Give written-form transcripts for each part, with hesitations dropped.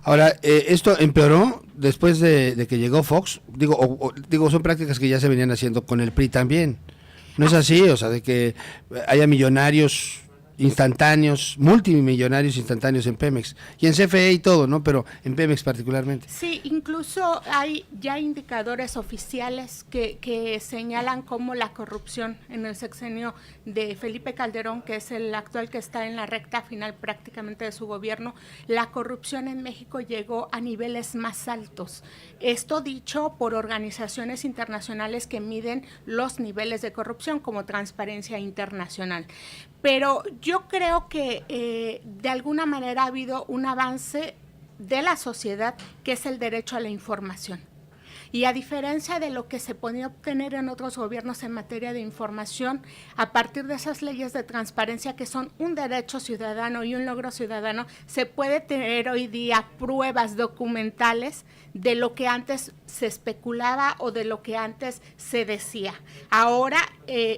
Ahora, esto empeoró después de que llegó Fox, digo, son prácticas que ya se venían haciendo con el PRI también. ¿No es así? O sea, de que haya millonarios instantáneos, multimillonarios instantáneos en Pemex y en CFE y todo, ¿no? Pero en Pemex particularmente. Sí, incluso hay ya indicadores oficiales que señalan cómo la corrupción en el sexenio de Felipe Calderón, que es el actual que está en la recta final prácticamente de su gobierno, la corrupción en México llegó a niveles más altos. Esto dicho por organizaciones internacionales que miden los niveles de corrupción como Transparencia Internacional. Pero yo creo que de alguna manera ha habido un avance de la sociedad, que es el derecho a la información. Y a diferencia de lo que se podía obtener en otros gobiernos en materia de información, a partir de esas leyes de transparencia que son un derecho ciudadano y un logro ciudadano, se puede tener hoy día pruebas documentales de lo que antes se especulaba o de lo que antes se decía. Ahora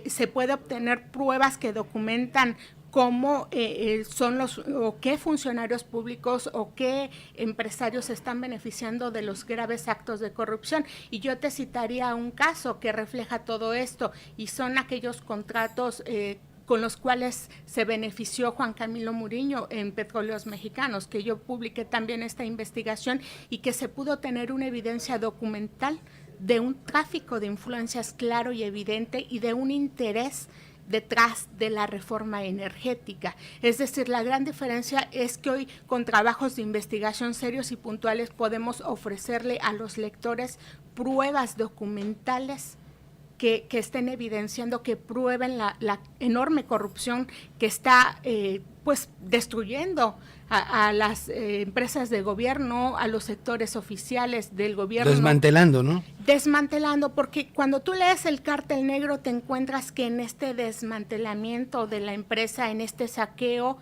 se puede obtener pruebas que documentan cómo son o qué funcionarios públicos o qué empresarios se están beneficiando de los graves actos de corrupción. Y yo te citaría un caso que refleja todo esto, y son aquellos contratos con los cuales se benefició Juan Camilo Muriño en Petróleos Mexicanos, que yo publiqué también esta investigación y que se pudo tener una evidencia documental de un tráfico de influencias claro y evidente y de un interés detrás de la reforma energética. Es decir, la gran diferencia es que hoy con trabajos de investigación serios y puntuales podemos ofrecerle a los lectores pruebas documentales que estén evidenciando, que prueben la enorme corrupción que está pues destruyendo a las empresas de gobierno, a los sectores oficiales del gobierno. Desmantelando, ¿no? Desmantelando, porque cuando tú lees el Cártel Negro te encuentras que en este desmantelamiento de la empresa, en este saqueo,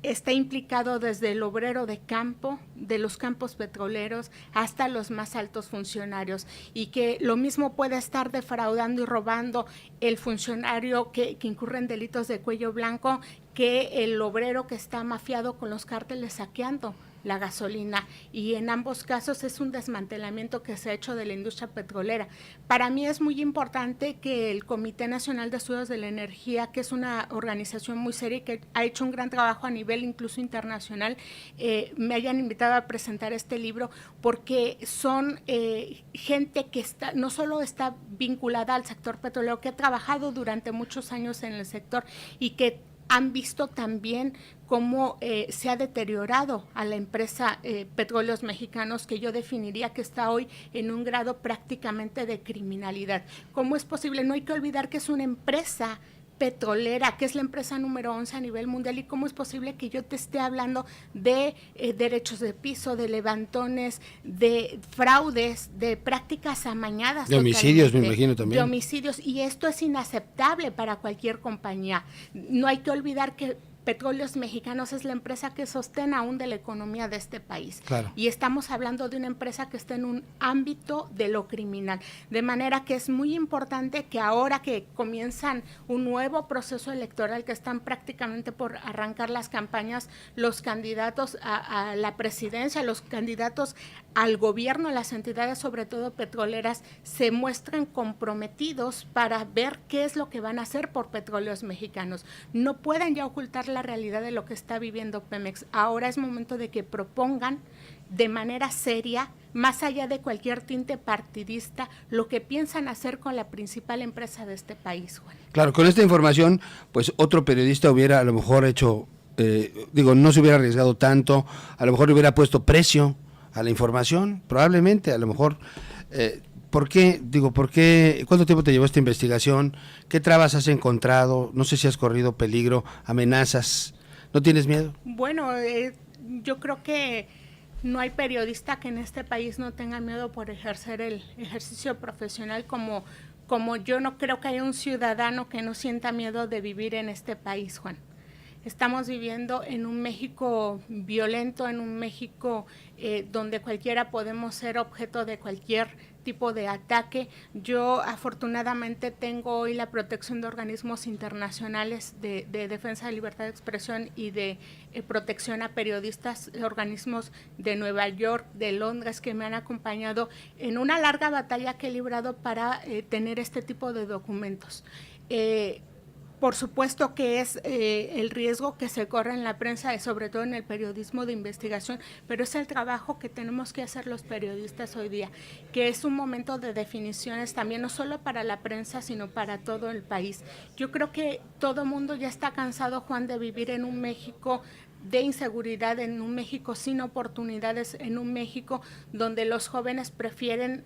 está implicado desde el obrero de campo, de los campos petroleros, hasta los más altos funcionarios, y que lo mismo puede estar defraudando y robando el funcionario que incurre en delitos de cuello blanco que el obrero que está mafiado con los cárteles saqueando la gasolina, y en ambos casos es un desmantelamiento que se ha hecho de la industria petrolera. Para mí es muy importante que el Comité Nacional de Estudios de la Energía, que es una organización muy seria y que ha hecho un gran trabajo a nivel incluso internacional, me hayan invitado a presentar este libro, porque son gente que no solo está vinculada al sector petrolero, que ha trabajado durante muchos años en el sector y que han visto también cómo se ha deteriorado a la empresa Petróleos Mexicanos, que yo definiría que está hoy en un grado prácticamente de criminalidad. ¿Cómo es posible? No hay que olvidar que es una empresa petrolera, que es la empresa número 11 a nivel mundial, y cómo es posible que yo te esté hablando de derechos de piso, de levantones, de fraudes, de prácticas amañadas. De homicidios, me imagino también. De homicidios, y esto es inaceptable para cualquier compañía. No hay que olvidar que Petróleos Mexicanos es la empresa que sostén aún de la economía de este país. Claro. Y estamos hablando de una empresa que está en un ámbito de lo criminal. De manera que es muy importante que ahora que comienzan un nuevo proceso electoral, que están prácticamente por arrancar las campañas, los candidatos a la presidencia, los candidatos al gobierno, las entidades sobre todo petroleras, se muestran comprometidos para ver qué es lo que van a hacer por Petróleos Mexicanos. No pueden ya ocultar la realidad de lo que está viviendo Pemex. Ahora es momento de que propongan de manera seria, más allá de cualquier tinte partidista, lo que piensan hacer con la principal empresa de este país, Juan. Claro, con esta información, pues otro periodista hubiera a lo mejor hecho, no se hubiera arriesgado tanto, a lo mejor le hubiera puesto precio a la información, probablemente, a lo mejor. ¿Por qué? ¿Cuánto tiempo te llevó esta investigación? ¿Qué trabas has encontrado? No sé si has corrido peligro, amenazas. ¿No tienes miedo? Bueno, yo creo que no hay periodista que en este país no tenga miedo por ejercer el ejercicio profesional, como yo no creo que haya un ciudadano que no sienta miedo de vivir en este país, Juan. Estamos viviendo en un México violento, en un México donde cualquiera podemos ser objeto de cualquier tipo de ataque. Yo afortunadamente tengo hoy la protección de organismos internacionales de defensa de libertad de expresión y de protección a periodistas, organismos de Nueva York, de Londres, que me han acompañado en una larga batalla que he librado para tener este tipo de documentos. Por supuesto que es el riesgo que se corre en la prensa y sobre todo en el periodismo de investigación, pero es el trabajo que tenemos que hacer los periodistas hoy día, que es un momento de definiciones también, no solo para la prensa, sino para todo el país. Yo creo que todo mundo ya está cansado, Juan, de vivir en un México de inseguridad, en un México sin oportunidades, en un México donde los jóvenes prefieren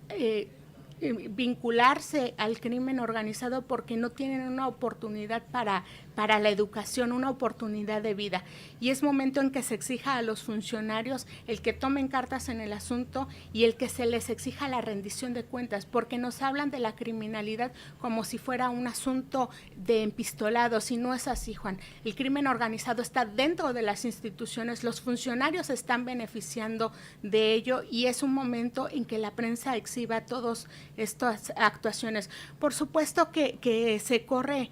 vincularse al crimen organizado porque no tienen una oportunidad para la educación, una oportunidad de vida. Y es momento en que se exija a los funcionarios el que tomen cartas en el asunto y el que se les exija la rendición de cuentas, porque nos hablan de la criminalidad como si fuera un asunto de empistolados, y no es así, Juan. El crimen organizado está dentro de las instituciones, los funcionarios están beneficiando de ello y es un momento en que la prensa exhiba todas estas actuaciones. Por supuesto que se corre...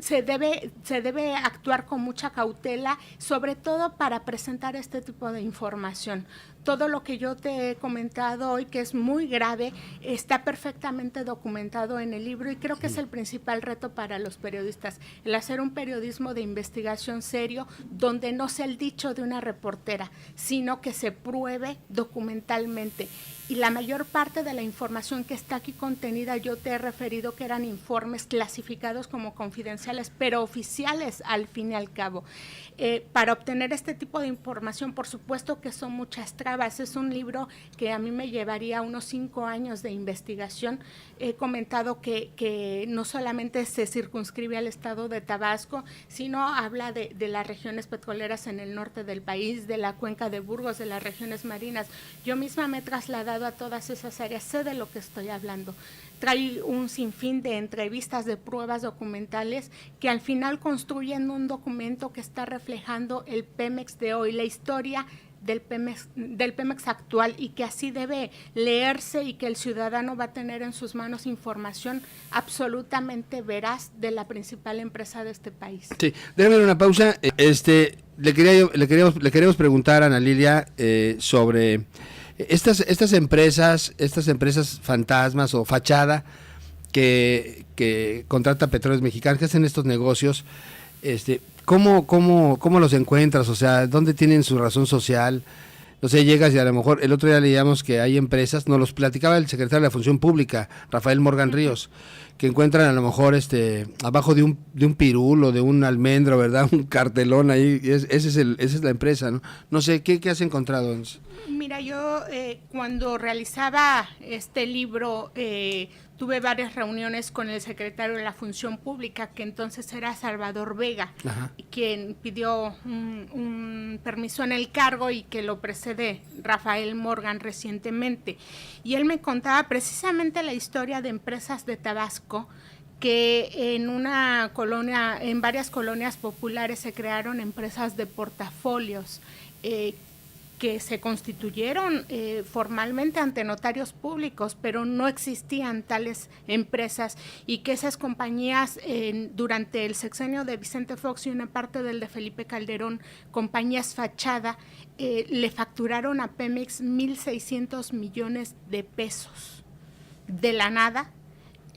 Se debe actuar con mucha cautela, sobre todo para presentar este tipo de información. Todo lo que yo te he comentado hoy, que es muy grave, está perfectamente documentado en el libro y creo que es el principal reto para los periodistas, el hacer un periodismo de investigación serio, donde no sea el dicho de una reportera, sino que se pruebe documentalmente. Y la mayor parte de la información que está aquí contenida, yo te he referido que eran informes clasificados como confidenciales, pero oficiales al fin y al cabo. Para obtener este tipo de información, por supuesto que son muchas trabas. Es un libro que a mí me llevaría unos 5 años de investigación. He comentado que no solamente se circunscribe al estado de Tabasco, sino habla de las regiones petroleras en el norte del país, de la cuenca de Burgos, de las regiones marinas. Yo misma me he trasladado a todas esas áreas, sé de lo que estoy hablando. Trae un sinfín de entrevistas, de pruebas documentales que al final construyen un documento que está reflejando el Pemex de hoy, la historia del Pemex actual, y que así debe leerse y que el ciudadano va a tener en sus manos información absolutamente veraz de la principal empresa de este país. Sí, déjame una pausa. Le queríamos preguntar a Ana Lilia sobre estas empresas fantasmas o fachada que contrata Petróleos Mexicanos, que hacen estos negocios. ¿Cómo los encuentras? O sea, ¿dónde tienen su razón social? No sé, llegas y a lo mejor, el otro día leíamos que hay empresas, nos los platicaba el secretario de la Función Pública, Rafael Morgan Ríos, que encuentran a lo mejor abajo de un pirul o de un almendro, ¿verdad? Un cartelón ahí, esa es la empresa, ¿no? No sé, ¿qué has encontrado? Mira, yo cuando realizaba este libro tuve varias reuniones con el secretario de la Función Pública, que entonces era Salvador Vega, quien pidió un permiso en el cargo y que lo precede Rafael Morgan recientemente. Y él me contaba precisamente la historia de empresas de Tabasco, que en varias colonias populares se crearon empresas de portafolios que se constituyeron formalmente ante notarios públicos, pero no existían tales empresas, y que esas compañías durante el sexenio de Vicente Fox y una parte del de Felipe Calderón, compañías fachada, le facturaron a Pemex 1,600 millones de pesos de la nada.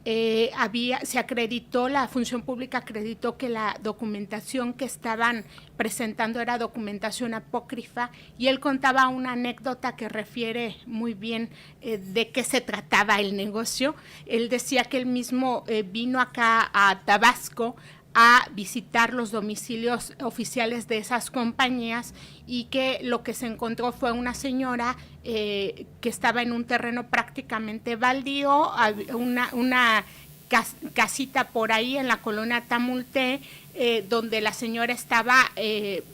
Se acreditó, la Función Pública acreditó que la documentación que estaban presentando era documentación apócrifa, y él contaba una anécdota que refiere muy bien de qué se trataba el negocio. Él decía que él mismo vino acá a Tabasco a visitar los domicilios oficiales de esas compañías, y que lo que se encontró fue una señora que estaba en un terreno prácticamente baldío, una casita por ahí en la colonia Tamulté, donde la señora estaba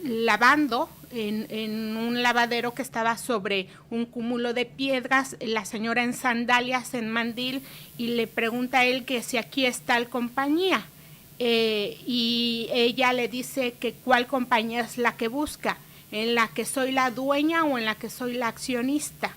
lavando en un lavadero que estaba sobre un cúmulo de piedras, la señora en sandalias, en mandil, y le pregunta a él que si aquí está la compañía. y ella le dice que cuál compañía es la que busca, en la que soy la dueña o en la que soy la accionista.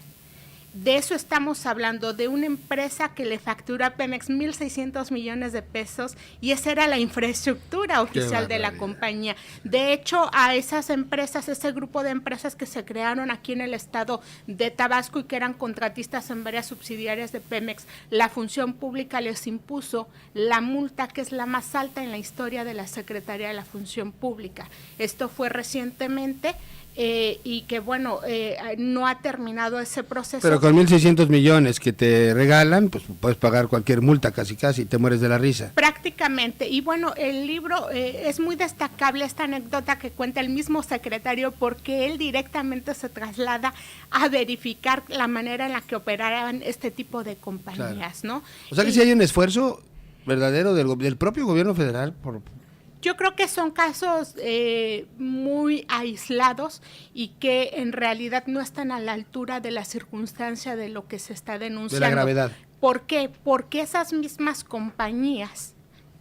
De eso estamos hablando, de una empresa que le factura a Pemex 1.600 millones de pesos y esa era la infraestructura oficial de la compañía. De hecho, a esas empresas, ese grupo de empresas que se crearon aquí en el estado de Tabasco y que eran contratistas en varias subsidiarias de Pemex, la función pública les impuso la multa que es la más alta en la historia de la Secretaría de la Función Pública. Esto fue recientemente. Y que bueno, no ha terminado ese proceso. Pero con 1.600 millones que te regalan, pues puedes pagar cualquier multa casi y te mueres de la risa. Prácticamente, y bueno, el libro es muy destacable esta anécdota que cuenta el mismo secretario porque él directamente se traslada a verificar la manera en la que operaban este tipo de compañías, claro. ¿No? O sea que sí hay un esfuerzo verdadero del propio gobierno federal por... Yo creo que son casos muy aislados y que en realidad no están a la altura de la circunstancia de lo que se está denunciando. De la gravedad. ¿Por qué? Porque esas mismas compañías,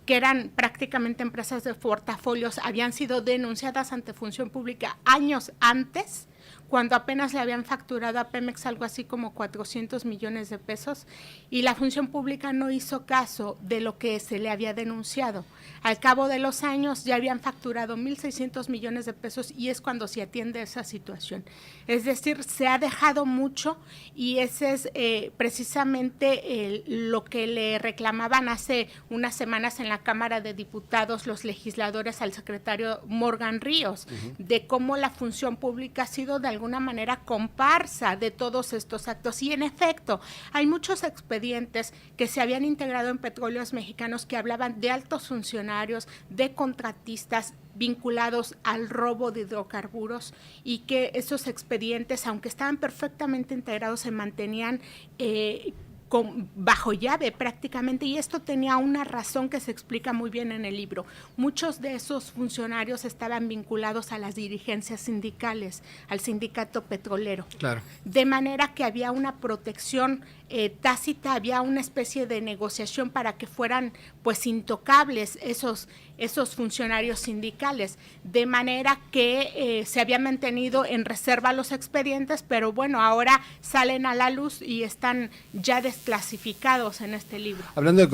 que eran prácticamente empresas de portafolios, habían sido denunciadas ante Función Pública años antes, cuando apenas le habían facturado a Pemex algo así como 400 millones de pesos y la Función Pública no hizo caso de lo que se le había denunciado. Al cabo de los años ya habían facturado 1.600 millones de pesos y es cuando se atiende esa situación. Es decir, se ha dejado mucho y ese es precisamente lo que le reclamaban hace unas semanas en la Cámara de Diputados los legisladores al secretario Morgan Ríos, de cómo la Función Pública ha sido de alguna manera comparsa de todos estos actos. Y en efecto, hay muchos expedientes que se habían integrado en Petróleos Mexicanos que hablaban de altos funcionarios, de contratistas vinculados al robo de hidrocarburos y que esos expedientes, aunque estaban perfectamente integrados, se mantenían bajo llave prácticamente, y esto tenía una razón que se explica muy bien en el libro. Muchos de esos funcionarios estaban vinculados a las dirigencias sindicales, al sindicato petrolero. Claro. De manera que había una protección tácita, había una especie de negociación para que fueran pues intocables esos funcionarios sindicales, de manera que se había mantenido en reserva los expedientes, pero bueno, ahora salen a la luz y están ya desclasificados en este libro. Hablando de